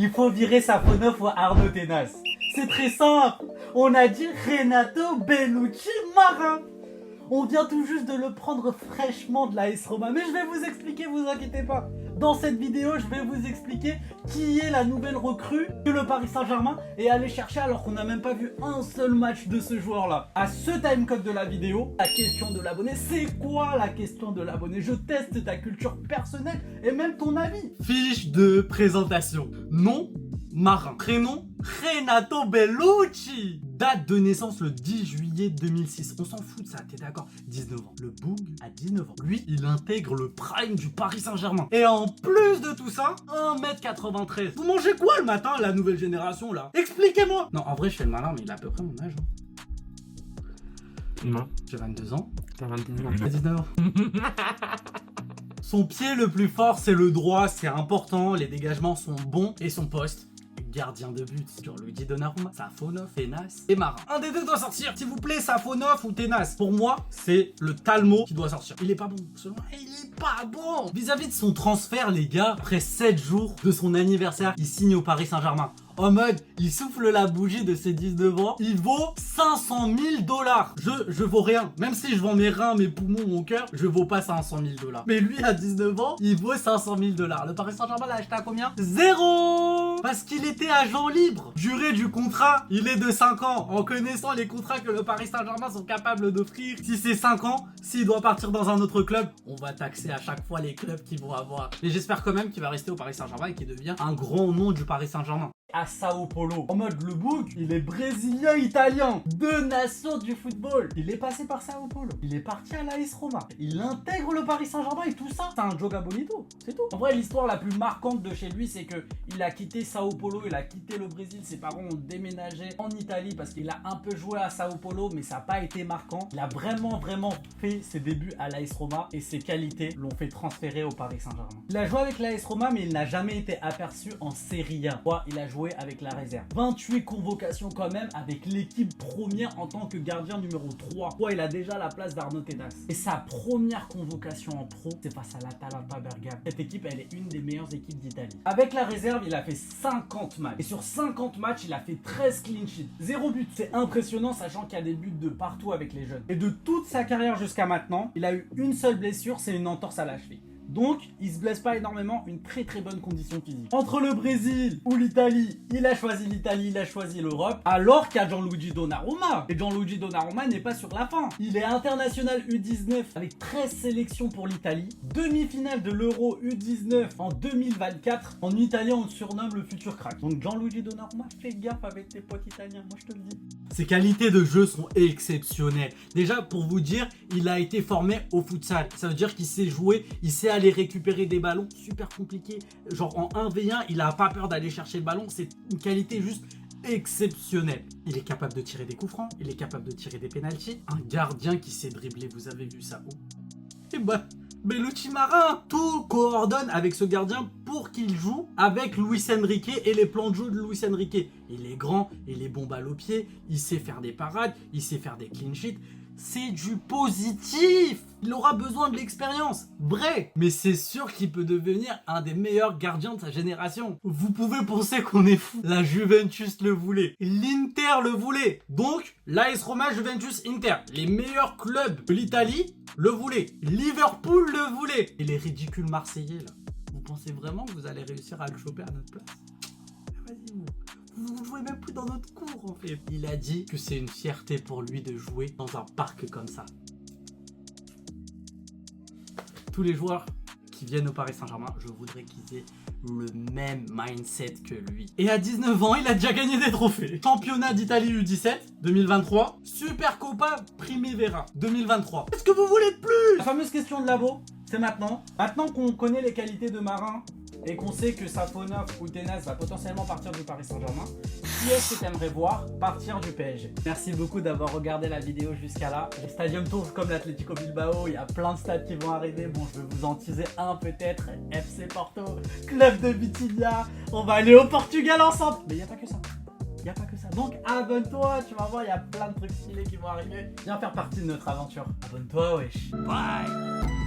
Il faut virer Safonov ou Arnaud Tenas. C'est très simple. On a dit Renato Bellucci Marin. On vient tout juste de le prendre fraîchement de la AS Roma. Mais je vais vous expliquer, vous inquiétez pas. Dans cette vidéo, je vais vous expliquer qui est la nouvelle recrue que le Paris Saint-Germain est allé chercher alors qu'on n'a même pas vu un seul match de ce joueur-là. À ce timecode de la vidéo, la question de l'abonné, c'est quoi la question de l'abonné? Je teste ta culture personnelle et même ton avis. Fiche de présentation. Nom, Marin. Prénom, Renato Bellucci. Date de naissance le 10 juillet 2006. On s'en fout de ça, t'es d'accord? 19 ans. Le Boug a 19 ans. Lui, il intègre le prime du Paris Saint-Germain. Et en plus de tout ça, 1m93. Vous mangez quoi le matin, la nouvelle génération là? Expliquez-moi. Non, en vrai, je fais le malin, mais il a à peu près mon âge. Non. J'ai 22 ans. T'as 22 ans. J'ai 19 ans. Son pied le plus fort, c'est le droit. C'est important. Les dégagements sont bons. Et son poste, gardien de but, Gianluigi Donnarumma, Safonov, Tenas et Marin. Un des deux doit sortir, s'il vous plaît, Safonov ou Tenas. Pour moi, c'est le Talmo qui doit sortir. Il est pas bon, selon moi, il est pas bon. Vis-à-vis de son transfert, les gars, après 7 jours de son anniversaire, il signe au Paris Saint-Germain. En mode, il souffle la bougie de ses 19 ans, il vaut 500 000 $. Je vaux rien. Même si je vends mes reins, mes poumons, mon cœur, je vaux pas 500 000 $. Mais lui, à 19 ans, il vaut 500 000 $. Le Paris Saint-Germain l'a acheté à combien? 0. Parce qu'il était agent libre. Durée du contrat, il est de 5 ans. En connaissant les contrats que le Paris Saint-Germain sont capables d'offrir, si c'est 5 ans, s'il doit partir dans un autre club, on va taxer à chaque fois les clubs qui vont avoir. Mais j'espère quand même qu'il va rester au Paris Saint-Germain et qu'il devient un grand nom du Paris Saint-Germain. À Sao Paulo, en mode le Boug, il est brésilien italien, deux nations du football. Il est passé par Sao Paulo, il est parti à l'AS Roma, il intègre le Paris Saint-Germain et tout ça, c'est un joga bonito, c'est tout. En vrai, l'histoire la plus marquante de chez lui, c'est que il a quitté Sao Paulo, il a quitté le Brésil, ses parents ont déménagé en Italie parce qu'il a un peu joué à Sao Paulo, mais ça n'a pas été marquant. Il a vraiment fait ses débuts à l'AS Roma et ses qualités l'ont fait transférer au Paris Saint-Germain. Il a joué avec l'AS Roma, mais il n'a jamais été aperçu en Serie A. Il a joué avec la réserve. 28 convocations quand même avec l'équipe première en tant que gardien numéro 3. Il a déjà la place d'Arnaud Tenas. Et sa première convocation en pro, c'est face à l'Atalanta Bergame. Cette équipe, elle est une des meilleures équipes d'Italie. Avec la réserve, il a fait 50 matchs. Et sur 50 matchs, il a fait 13 clean sheets. 0 but. C'est impressionnant, sachant qu'il y a des buts de partout avec les jeunes. Et de toute sa carrière jusqu'à maintenant, il a eu une seule blessure, c'est une entorse à la cheville. Donc, il se blesse pas énormément, une très bonne condition physique. Entre le Brésil ou l'Italie, il a choisi l'Italie, il a choisi l'Europe, alors qu'il y a Gianluigi Donnarumma. Et Gianluigi Donnarumma n'est pas sur la fin. Il est international U19 avec 13 sélections pour l'Italie, demi-finale de l'Euro U19 en 2024. En italien, on le surnomme le futur crack. Donc Gianluigi Donnarumma, fais gaffe avec tes potes italiens, moi je te le dis. Ses qualités de jeu sont exceptionnelles. Déjà, pour vous dire, il a été formé au futsal. Ça veut dire qu'il sait jouer, il sait aller récupérer des ballons, super compliqué. Genre en 1v1, il a pas peur d'aller chercher le ballon. C'est une qualité juste exceptionnelle. Il est capable de tirer des coups francs, il est capable de tirer des pénaltys. Un gardien qui sait dribbler, vous avez vu ça où? Et bah, Bellucci Marin, tout coordonne avec ce gardien pour qu'il joue avec Luis Enrique et les plans de jeu de Luis Enrique. Il est grand, il est bon balle au pied, il sait faire des parades, il sait faire des clean sheets. C'est du positif. Il aura besoin de l'expérience, vrai. Mais c'est sûr qu'il peut devenir un des meilleurs gardiens de sa génération. Vous pouvez penser qu'on est fou. La Juventus le voulait. L'Inter le voulait. Donc, l'AS Roma, Juventus, Inter. Les meilleurs clubs de l'Italie le voulaient. Liverpool le voulait. Et les ridicules Marseillais, là. Vous pensez vraiment que vous allez réussir à le choper à notre place? Vas-y, vous jouez même plus dans notre cour en fait. Il a dit que c'est une fierté pour lui de jouer dans un parc comme ça. Tous les joueurs qui viennent au Paris Saint-Germain, je voudrais qu'ils aient le même mindset que lui. Et à 19 ans, il a déjà gagné des trophées. Championnat d'Italie U17 2023, Supercoppa Primavera 2023. Qu'est-ce que vous voulez de plus? La fameuse question de labo, c'est maintenant. Maintenant qu'on connaît les qualités de Marin et qu'on sait que Safonov ou Tenas va potentiellement partir du Paris Saint-Germain, qui est-ce que tu aimerais voir partir du PSG? Merci beaucoup d'avoir regardé la vidéo jusqu'à là. Le Stadium Tour comme l'Atlético Bilbao, il y a plein de stades qui vont arriver. Bon, je vais vous en teaser un peut-être. FC Porto, Club de Vitinha. On va aller au Portugal ensemble. Mais il n'y a pas que ça. Il n'y a pas que ça. Donc abonne-toi, tu vas voir, il y a plein de trucs stylés qui vont arriver. Viens faire partie de notre aventure. Abonne-toi, wesh. Bye.